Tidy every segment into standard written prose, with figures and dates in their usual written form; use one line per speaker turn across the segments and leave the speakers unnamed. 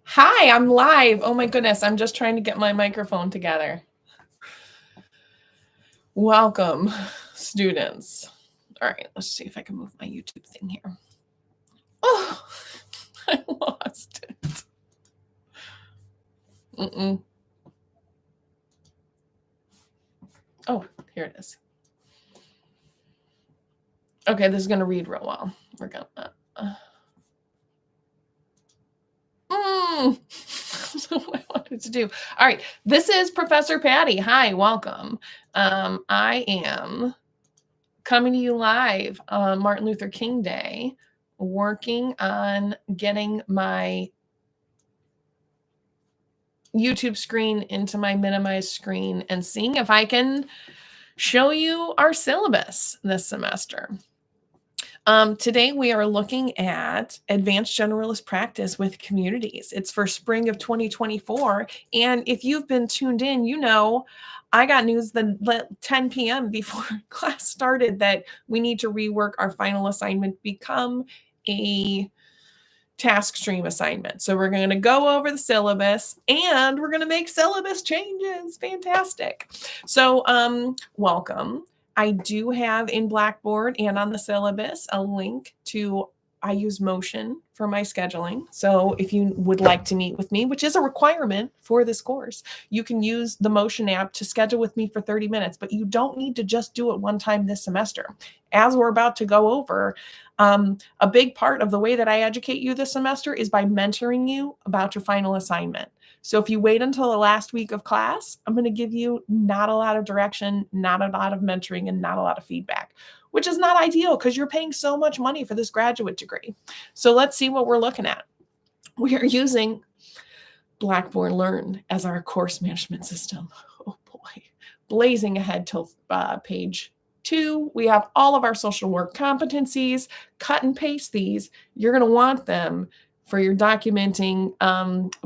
Hi, I'm live. Oh my goodness, I'm just trying to get my microphone together. Welcome, students. All right, let's see if I can move my YouTube thing here. Oh, I lost it. Oh, here it is. Okay, this is going to read real well. We're going to... That's what I wanted to do. All right, this is Professor Patti. Hi, welcome. I am coming to you live on Martin Luther King Day, working on getting my YouTube screen into my minimized screen and seeing if I can show you our syllabus this semester. Today we are looking at Advanced Generalist Practice with Communities. It's for spring of 2024. And if you've been tuned in, you know I got news that 10 p.m. before class started that we need to rework our final assignment, become a task stream assignment. So we're going to go over the syllabus and we're going to make syllabus changes. Fantastic. So welcome. I do have in Blackboard and on the syllabus a link to, I use Motion for my scheduling. So if you would like to meet with me, which is a requirement for this course, you can use the Motion app to schedule with me for 30 minutes, but you don't need to just do it one time this semester. As we're about to go over, a big part of the way that I educate you this semester is by mentoring you about your final assignment. So if you wait until the last week of class, I'm going to give you not a lot of direction, not a lot of mentoring, and not a lot of feedback, which is not ideal because you're paying so much money for this graduate degree. So let's see what we're looking at. We are using Blackboard Learn as our course management system. Oh boy, blazing ahead till page 2. We have all of our social work competencies. Cut and paste these. You're going to want them for your documenting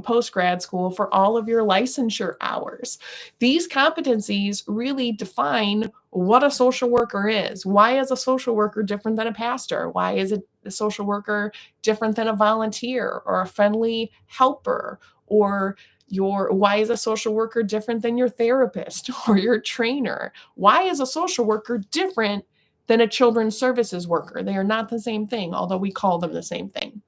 post-grad school for all of your licensure hours. These competencies really define what a social worker is. Why is a social worker different than a pastor? Why is a social worker different than a volunteer or a friendly helper? Or why is a social worker different than your therapist or your trainer? Why is a social worker different than a children's services worker? They are not the same thing, although we call them the same thing.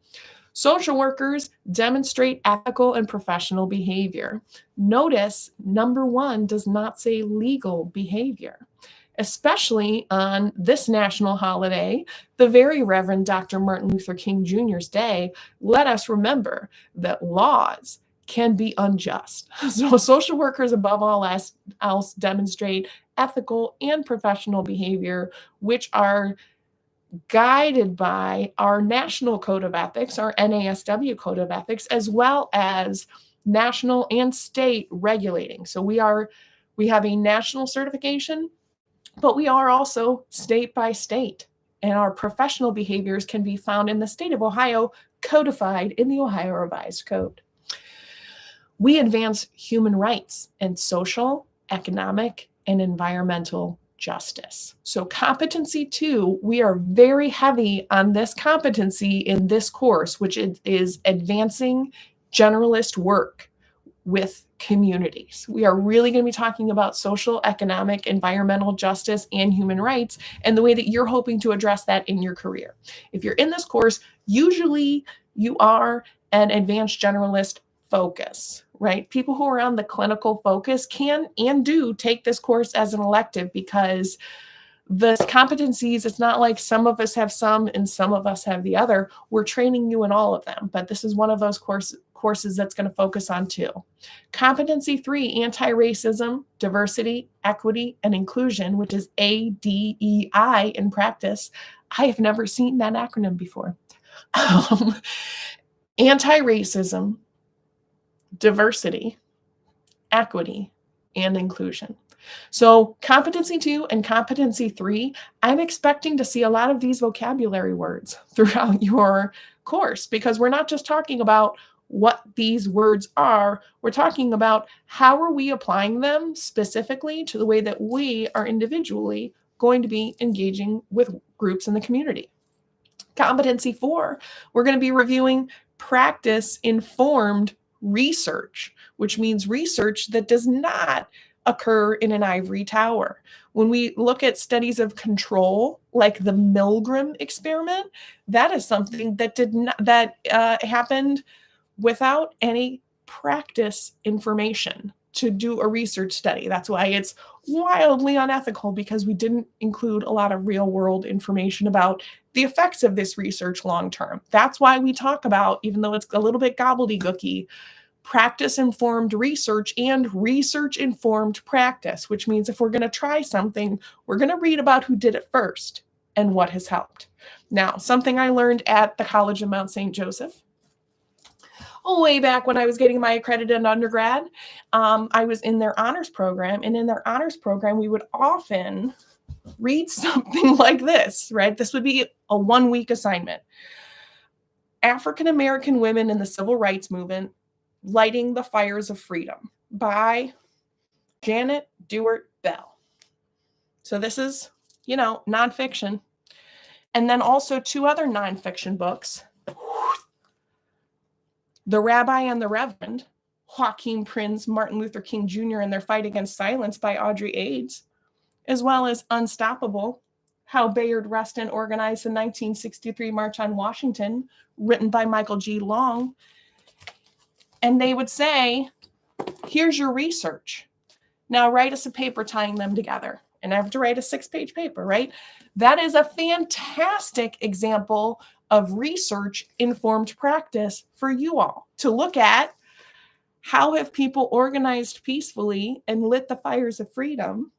Social workers demonstrate ethical and professional behavior. Notice number 1 does not say legal behavior, especially on this national holiday, the very Reverend Dr. Martin Luther King Jr.'s Day. Let us remember that laws can be unjust. So social workers above all else demonstrate ethical and professional behavior, which are guided by our National Code of Ethics, our NASW Code of Ethics, as well as national and state regulating. So we have a national certification, but we are also state by state. And our professional behaviors can be found in the state of Ohio, codified in the Ohio Revised Code. We advance human rights and social, economic, and environmental justice. So competency 2, we are very heavy on this competency in this course, which is advancing generalist work with communities. We are really going to be talking about social, economic, environmental justice, and human rights, and the way that you're hoping to address that in your career. If you're in this course, usually you are an advanced generalist focus, right? People who are on the clinical focus can and do take this course as an elective because the competencies, it's not like some of us have some and some of us have the other. We're training you in all of them, but this is one of those courses that's going to focus on 2. Competency 3, anti-racism, diversity, equity, and inclusion, which is ADEI in practice. I have never seen that acronym before. Anti-racism, diversity, equity, and inclusion. So competency 2 and competency 3, I'm expecting to see a lot of these vocabulary words throughout your course, because we're not just talking about what these words are, we're talking about how are we applying them specifically to the way that we are individually going to be engaging with groups in the community. Competency 4, we're going to be reviewing practice-informed research, which means research that does not occur in an ivory tower. When we look at studies of control, like the Milgram experiment, that is something that happened without any practice information to do a research study. That's why it's wildly unethical, because we didn't include a lot of real world information about the effects of this research long term. That's why we talk about, even though it's a little bit gobbledygooky, practice-informed research and research-informed practice, which means if we're going to try something, we're going to read about who did it first and what has helped. Now, something I learned at the College of Mount St. Joseph, way back when I was getting my accredited undergrad, I was in their honors program, and in their honors program, we would often read something like this, right? This would be a 1-week assignment. African American Women in the Civil Rights Movement, Lighting the Fires of Freedom by Janet Dewart Bell. So this is, nonfiction. And then also 2 other nonfiction books, The Rabbi and the Reverend, Joaquin Prince, Martin Luther King Jr. and Their Fight Against Silence by Audrey Ades, as well as Unstoppable, How Bayard Rustin Organized the 1963 March on Washington, written by Michael G. Long. And they would say, here's your research. Now write us a paper tying them together. And I have to write a 6-page paper, right? That is a fantastic example of research-informed practice for you all to look at. How have people organized peacefully and lit the fires of freedom?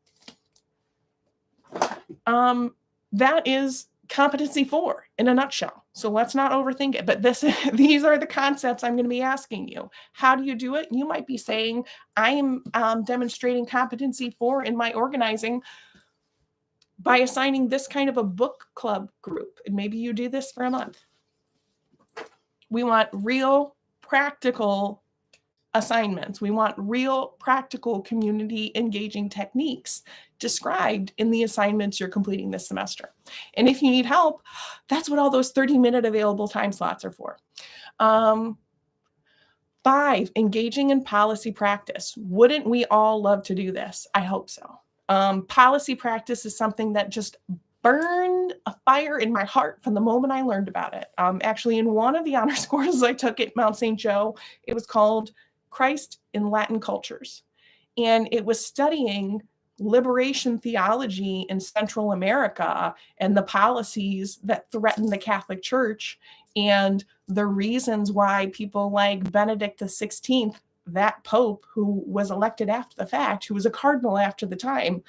That is competency 4 in a nutshell. So let's not overthink it. But these are the concepts I'm going to be asking you. How do you do it? You might be saying, I am demonstrating competency 4 in my organizing by assigning this kind of a book club group. And maybe you do this for a month. We want real practical assignments. We want real practical community engaging techniques described in the assignments you're completing this semester. And if you need help, that's what all those 30-minute available time slots are for. 5, engaging in policy practice. Wouldn't we all love to do this? I hope so. Policy practice is something that just burned a fire in my heart from the moment I learned about it. Actually, in one of the honors courses I took at Mount St. Joe, it was called Christ in Latin Cultures. And it was studying liberation theology in Central America and the policies that threaten the Catholic Church and the reasons why people like Benedict XVI, that Pope who was elected after the fact, who was a cardinal after the time,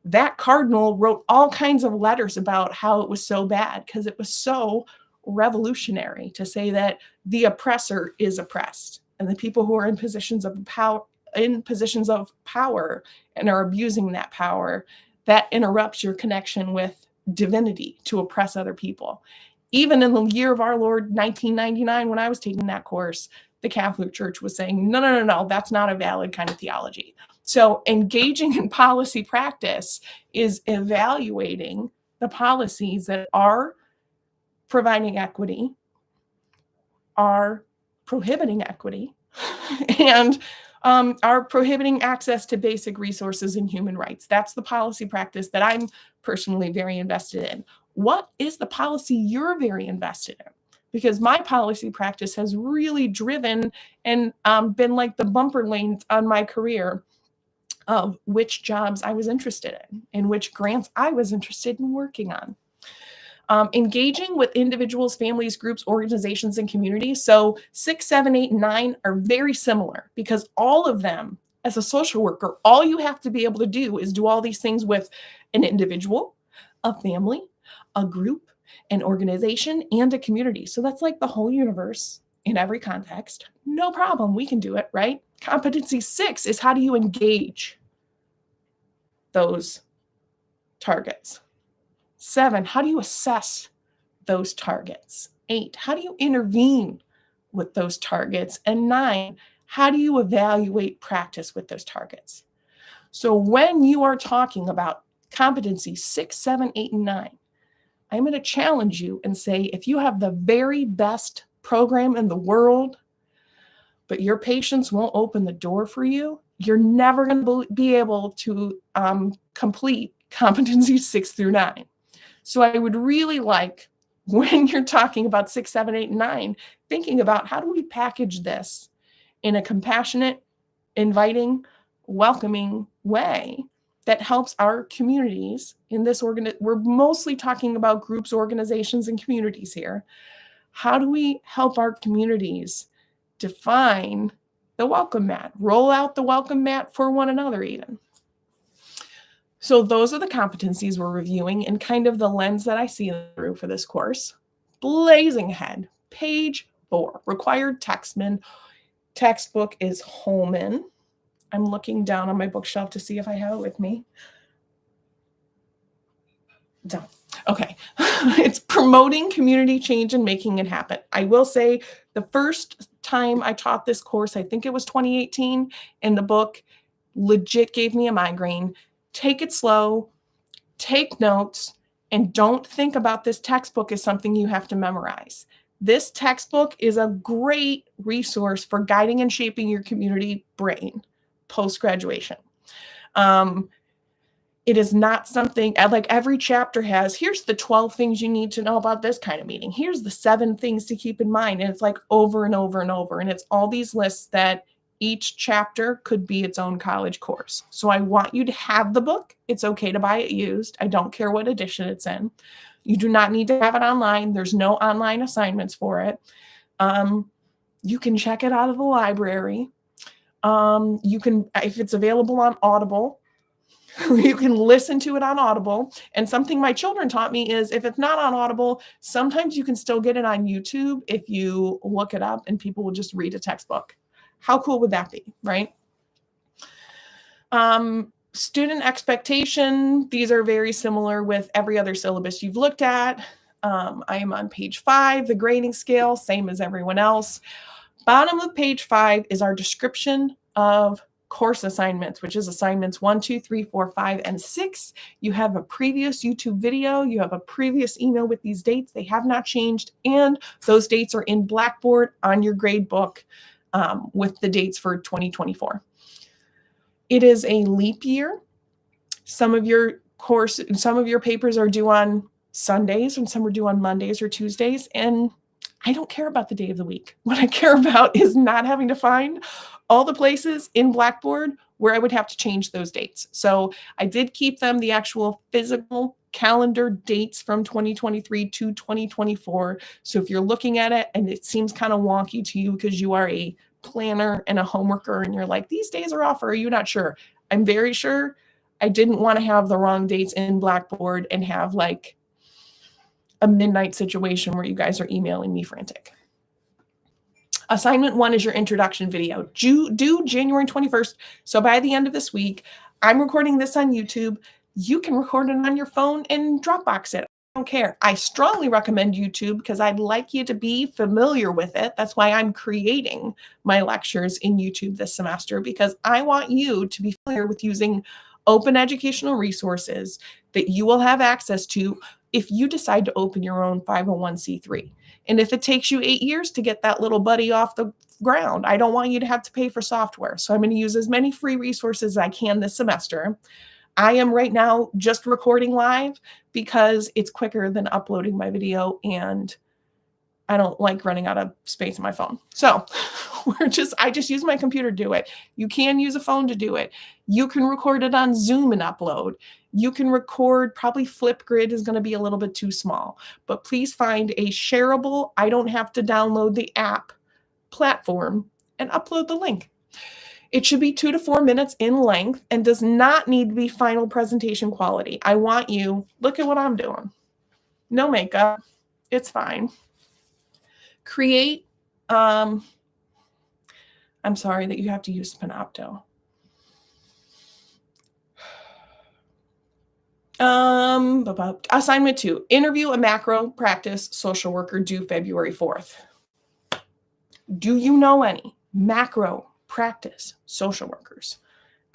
that cardinal wrote all kinds of letters about how it was so bad because it was so revolutionary to say that the oppressor is oppressed, and the people who are in positions of power and are abusing that power, that interrupts your connection with divinity to oppress other people. Even in the year of our Lord 1999, when I was taking that course, the Catholic Church was saying, no, that's not a valid kind of theology. So engaging in policy practice is evaluating the policies that are providing equity, are prohibiting equity, and are prohibiting access to basic resources and human rights. That's the policy practice that I'm personally very invested in. What is the policy you're very invested in? Because my policy practice has really driven and been like the bumper lanes on my career of which jobs I was interested in and which grants I was interested in working on. Engaging with individuals, families, groups, organizations, and communities. So 6, 7, 8, and 9 are very similar because all of them, as a social worker, all you have to be able to do is do all these things with an individual, a family, a group, an organization, and a community. So that's like the whole universe in every context. No problem. We can do it, right? Competency 6 is how do you engage those targets? 7, how do you assess those targets? 8, how do you intervene with those targets? And 9, how do you evaluate practice with those targets? So when you are talking about competency 6, 7, 8, and 9, I'm going to challenge you and say, if you have the very best program in the world, but your patients won't open the door for you, you're never going to be able to complete competencies 6 through 9. So I would really like, when you're talking about 6, 7, 8, and 9, thinking about how do we package this in a compassionate, inviting, welcoming way that helps our communities in this we're mostly talking about groups, organizations, and communities here. How do we help our communities define the welcome mat, roll out the welcome mat for one another even? So those are the competencies we're reviewing and kind of the lens that I see through for this course. Blazing ahead, page 4, required textbook is Holman. I'm looking down on my bookshelf to see if I have it with me. No. Okay. It's promoting community change and making it happen. I will say the first time I taught this course, I think it was 2018, and the book legit gave me a migraine. Take it slow, take notes, and don't think about this textbook as something you have to memorize. This textbook is a great resource for guiding and shaping your community brain post-graduation. It is not something like every chapter has, here's the 12 things you need to know about this kind of meeting. Here's the 7 things to keep in mind. And it's like over and over and over. And it's all these lists that each chapter could be its own college course. So I want you to have the book. It's okay to buy it used. I don't care what edition it's in. You do not need to have it online. There's no online assignments for it. You can check it out of the library. You can, if it's available on Audible, you can listen to it on Audible. And something my children taught me is if it's not on Audible, sometimes you can still get it on YouTube if you look it up and people will just read a textbook. How cool would that be, right? Student expectation. These are very similar with every other syllabus you've looked at. I am on page 5, the grading scale, same as everyone else. Bottom of page 5 is our description of course assignments, which is assignments 1, 2, 3, 4, 5, and 6. You have a previous YouTube video. You have a previous email with these dates. They have not changed. And those dates are in Blackboard on your grade book with the dates for 2024. It is a leap year. Some of your papers are due on Sundays and some are due on Mondays or Tuesdays. And I don't care about the day of the week. What I care about is not having to find all the places in Blackboard where I would have to change those dates. So I did keep them the actual physical calendar dates from 2023 to 2024. So if you're looking at it and it seems kind of wonky to you because you are a planner and a homeworker and you're like, these days are off, or are you not sure? I'm very sure. I didn't want to have the wrong dates in Blackboard and have like a midnight situation where you guys are emailing me frantic. Assignment 1 is your introduction video, due January 21st. So by the end of this week, I'm recording this on YouTube. You can record it on your phone and Dropbox it. I don't care. I strongly recommend YouTube because I'd like you to be familiar with it. That's why I'm creating my lectures in YouTube this semester, because I want you to be familiar with using open educational resources that you will have access to if you decide to open your own 501c3. And if it takes you 8 years to get that little buddy off the ground, I don't want you to have to pay for software. So I'm going to use as many free resources as I can this semester. I am right now just recording live because it's quicker than uploading my video and I don't like running out of space on my phone. So I just use my computer to do it. You can use a phone to do it. You can record it on Zoom and upload. You can record, probably Flipgrid is going to be a little bit too small, but please find a shareable, I don't have to download the app platform and upload the link. It should be 2 to 4 minutes in length and does not need to be final presentation quality. I want you, look at what I'm doing. No makeup. It's fine. Create, I'm sorry that you have to use Panopto. Assignment 2, interview a macro practice social worker due February 4th. Do you know any macro practice social workers?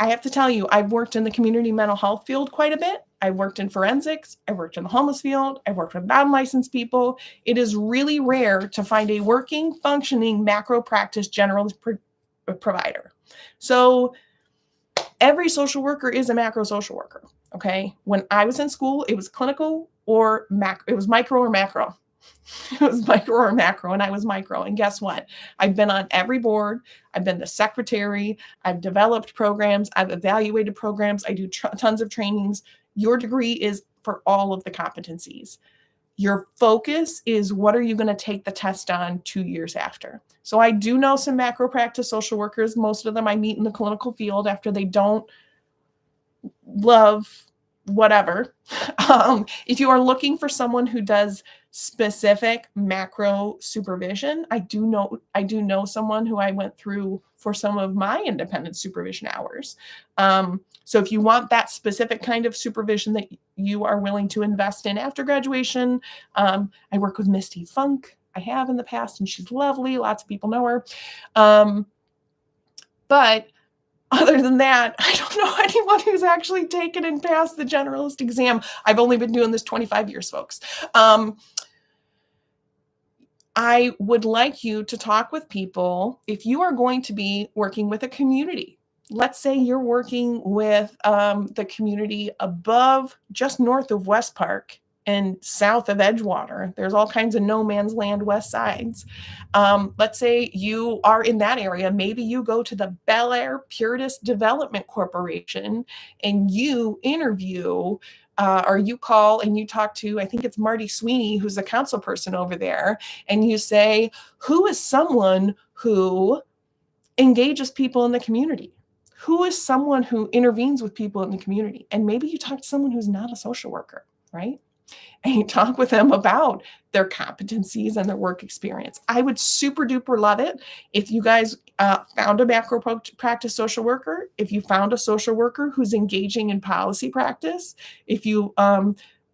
I have to tell you, I've worked in the community mental health field quite a bit, I've worked in forensics. I've worked in the homeless field. I've worked with non-licensed people. It is really rare to find a working, functioning macro practice generalist provider. So every social worker is a macro social worker. Okay. When I was in school, it was clinical or macro. It was micro or macro. It was micro or macro, and I was micro. And guess what? I've been on every board. I've been the secretary. I've developed programs. I've evaluated programs. I do tons of trainings. Your degree is for all of the competencies. Your focus is what are you going to take the test on 2 years after? So I do know some macro practice social workers. Most of them I meet in the clinical field after they don't love whatever. If you are looking for someone who does specific macro supervision, I do know someone who I went through for some of my independent supervision hours. So if you want that specific kind of supervision that you are willing to invest in after graduation, I work with Misty Funk. I have in the past, and she's lovely. Lots of people know her. But other than that, I don't know anyone who's actually taken and passed the generalist exam. I've only been doing this 25 years, folks. I would like you to talk with people if you are going to be working with a community. Let's say you're working with the community above, just north of West Park and south of Edgewater. There's all kinds of no man's land west sides. Let's say you are in that area. Maybe you go to the Bel Air Purist Development Corporation and you interview or you call and you talk to, I think it's Marty Sweeney, who's the council person over there, and you say, who is someone who engages people in the community? Who is someone who intervenes with people in the community? And maybe you talk to someone who's not a social worker, right? And you talk with them about their competencies and their work experience. I would super duper love it if you guys found a macro practice social worker, if you found a social worker who's engaging in policy practice, if you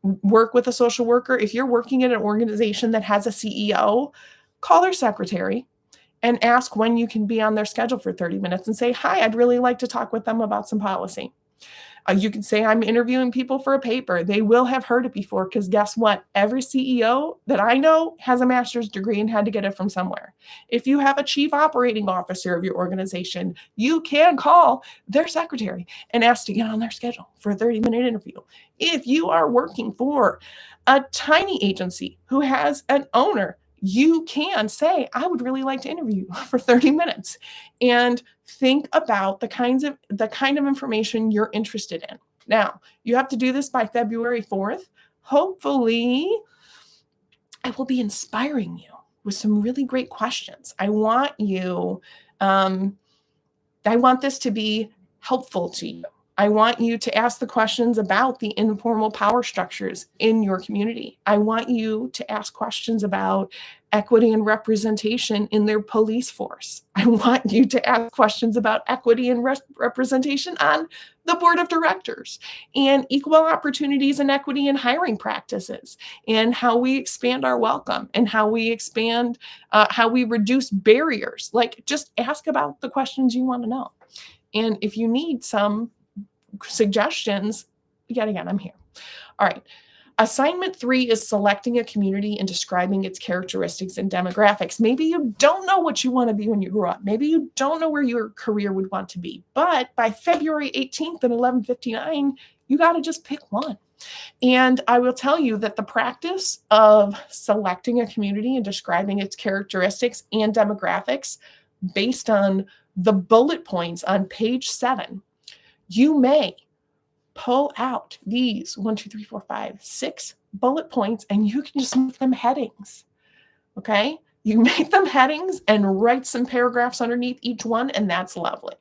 work with a social worker, if you're working in an organization that has a CEO, call their secretary and ask when you can be on their schedule for 30 minutes and say, hi, I'd really like to talk with them about some policy. You can say, I'm interviewing people for a paper. They will have heard it before because guess what? Every CEO that I know has a master's degree and had to get it from somewhere. If you have a chief operating officer of your organization, you can call their secretary and ask to get on their schedule for a 30-minute interview. If you are working for a tiny agency who has an owner, you can say, I would really like to interview you for 30 minutes and think about the kind of information you're interested in. Now, you have to do this by February 4th. Hopefully, I will be inspiring you with some really great questions. I want this to be helpful to you. I want you to ask the questions about the informal power structures in your community. I want you to ask questions about equity and representation in their police force. I want you to ask questions about equity and representation on the board of directors and equal opportunities and equity in hiring practices and how we expand our welcome and how we expand, how we reduce barriers. Like, just ask about the questions you want to know. And if you need some suggestions, yet again, I'm here. All right. Assignment 3 is selecting a community and describing its characteristics and demographics. Maybe you don't know what you want to be when you grow up. Maybe you don't know where your career would want to be. But by February 18th at 11:59, you got to just pick one. And I will tell you that the practice of selecting a community and describing its characteristics and demographics based on the bullet points on page 7, you may pull out these 6 bullet points and you can just make them headings. Okay? You make them headings and write some paragraphs underneath each one, and that's lovely.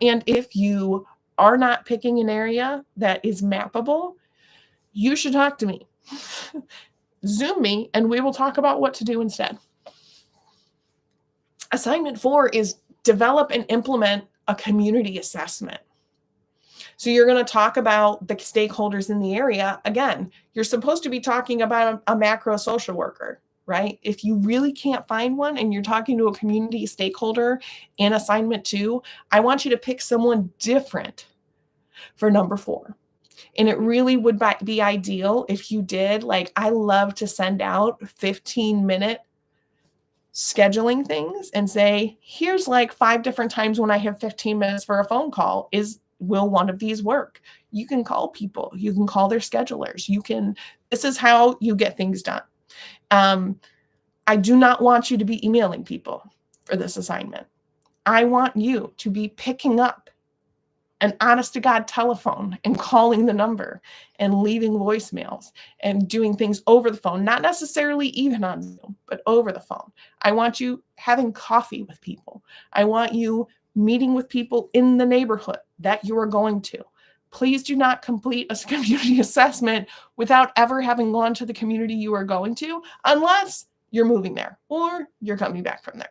And if you are not picking an area that is mappable, you should talk to me. Zoom me, and we will talk about what to do instead. Assignment 4 is develop and implement a community assessment. So you're going to talk about the stakeholders in the area. Again, you're supposed to be talking about a macro social worker, right? If you really can't find one and you're talking to a community stakeholder in assignment 2, I want you to pick someone different for number 4. And it really would be ideal if you did, like, I love to send out 15-minute scheduling things and say, here's like 5 different times when I have 15 minutes for a phone call. Will one of these work? You can call people. You can call their schedulers. This is how you get things done. I do not want you to be emailing people for this assignment. I want you to be picking up an honest to God telephone and calling the number and leaving voicemails and doing things over the phone, not necessarily even on Zoom, but over the phone. I want you having coffee with people. I want you meeting with people in the neighborhood that you are going to. Please do not complete a community assessment without ever having gone to the community you are going to, unless you're moving there or you're coming back from there.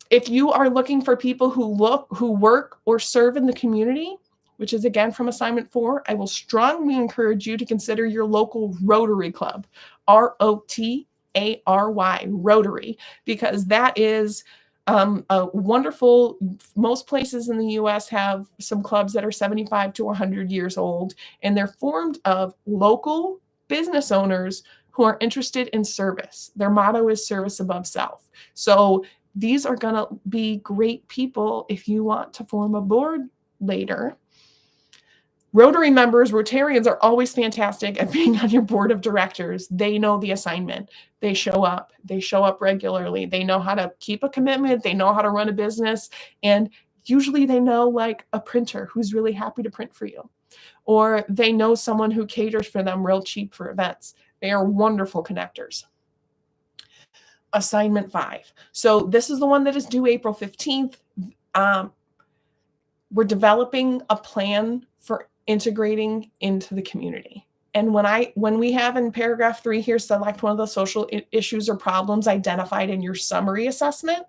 If you are looking for people who work or serve in the community, which is again from assignment 4, I will strongly encourage you to consider your local Rotary Club, ROTARY, Rotary, because that is a wonderful. Most places in the U.S. have some clubs that are 75 to 100 years old, and they're formed of local business owners who are interested in service. Their motto is service above self. So these are going to be great people if you want to form a board later. Rotary members, Rotarians, are always fantastic at being on your board of directors. They know the assignment. They show up. They show up regularly. They know how to keep a commitment. They know how to run a business. And usually they know like a printer who's really happy to print for you. Or they know someone who caters for them real cheap for events. They are wonderful connectors. Assignment 5. So this is the one that is due April 15th. We're developing a plan for integrating into the community. And when we have in paragraph 3 here, select one of the social issues or problems identified in your summary assessment,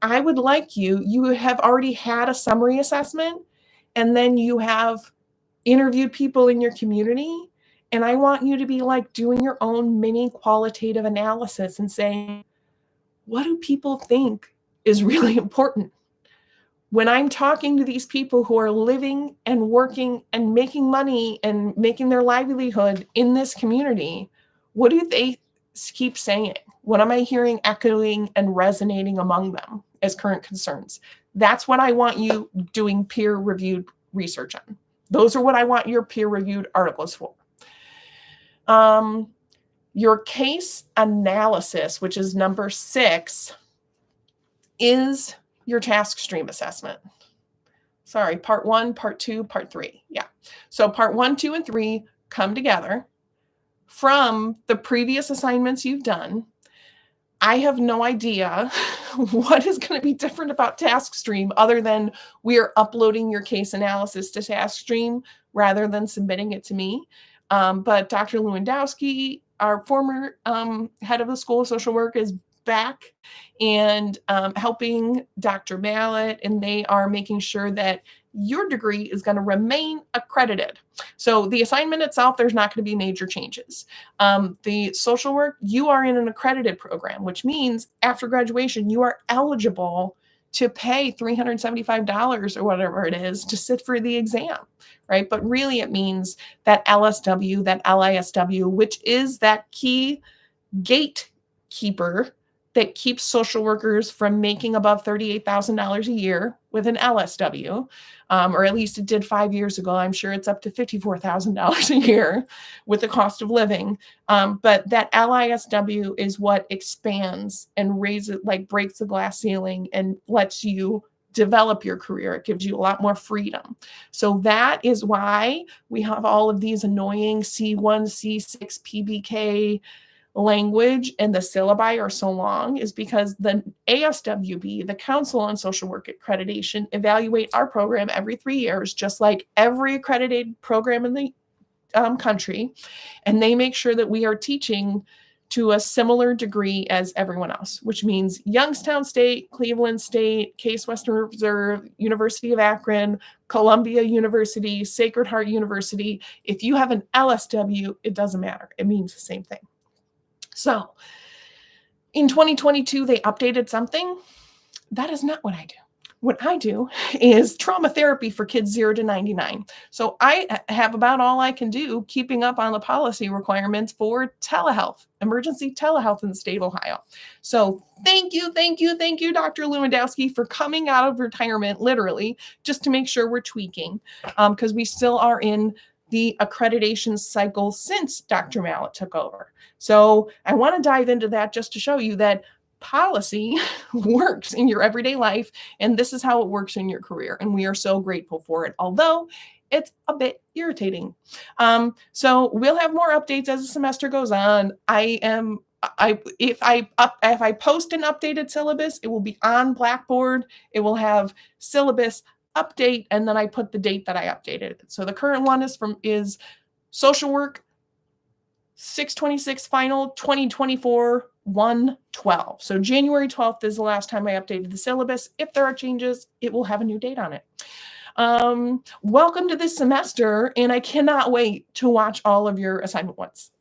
I would like you have already had a summary assessment, and then you have interviewed people in your community. And I want you to be like doing your own mini qualitative analysis and saying, what do people think is really important? When I'm talking to these people who are living and working and making money and making their livelihood in this community, what do they keep saying? What am I hearing echoing and resonating among them as current concerns? That's what I want you doing peer-reviewed research on. Those are what I want your peer-reviewed articles for. Your case analysis, which is number 6, is your task stream assessment. Sorry, part 1, part 2, part 3. Yeah. So part 1, 2, and 3 come together from the previous assignments you've done. I have no idea what is going to be different about TaskStream other than we are uploading your case analysis to TaskStream rather than submitting it to me. But Dr. Lewandowski, our former head of the School of Social Work, is back and helping Dr. Mallet, and they are making sure that your degree is going to remain accredited. So the assignment itself, there's not going to be major changes. The social work, you are in an accredited program, which means after graduation, you are eligible to pay $375 or whatever it is to sit for the exam, right? But really it means that LSW, that LISW, which is that key gatekeeper that keeps social workers from making above $38,000 a year with an LSW, or at least it did 5 years ago. I'm sure it's up to $54,000 a year with the cost of living. But that LISW is what expands and raises, like breaks the glass ceiling and lets you develop your career. It gives you a lot more freedom. So that is why we have all of these annoying C1, C6, PBK language, and the syllabi are so long, is because the ASWB, the Council on Social Work Accreditation, evaluate our program every 3 years, just like every accredited program in the country. And they make sure that we are teaching to a similar degree as everyone else, which means Youngstown State, Cleveland State, Case Western Reserve, University of Akron, Columbia University, Sacred Heart University. If you have an LSW, it doesn't matter. It means the same thing. So in 2022, they updated something. That is not what I do. what I do is trauma therapy for kids 0 to 99. So I have about all I can do keeping up on the policy requirements for telehealth, emergency telehealth in the state of Ohio. So thank you, Dr. Lewandowski, for coming out of retirement, literally, just to make sure we're tweaking, because we still are in the accreditation cycle since Dr. Mallet took over. So I want to dive into that just to show you that policy works in your everyday life, and this is how it works in your career. And we are so grateful for it, although it's a bit irritating. So we'll have more updates as the semester goes on. If I post an updated syllabus, it will be on Blackboard. It will have syllabus update, and then I put the date that I updated it. So the current one is social work 6/26 final 2024 1/12. So January 12th is the last time I updated the syllabus. If there are changes, it will have a new date on it. Welcome to this semester, and I cannot wait to watch all of your assignment ones.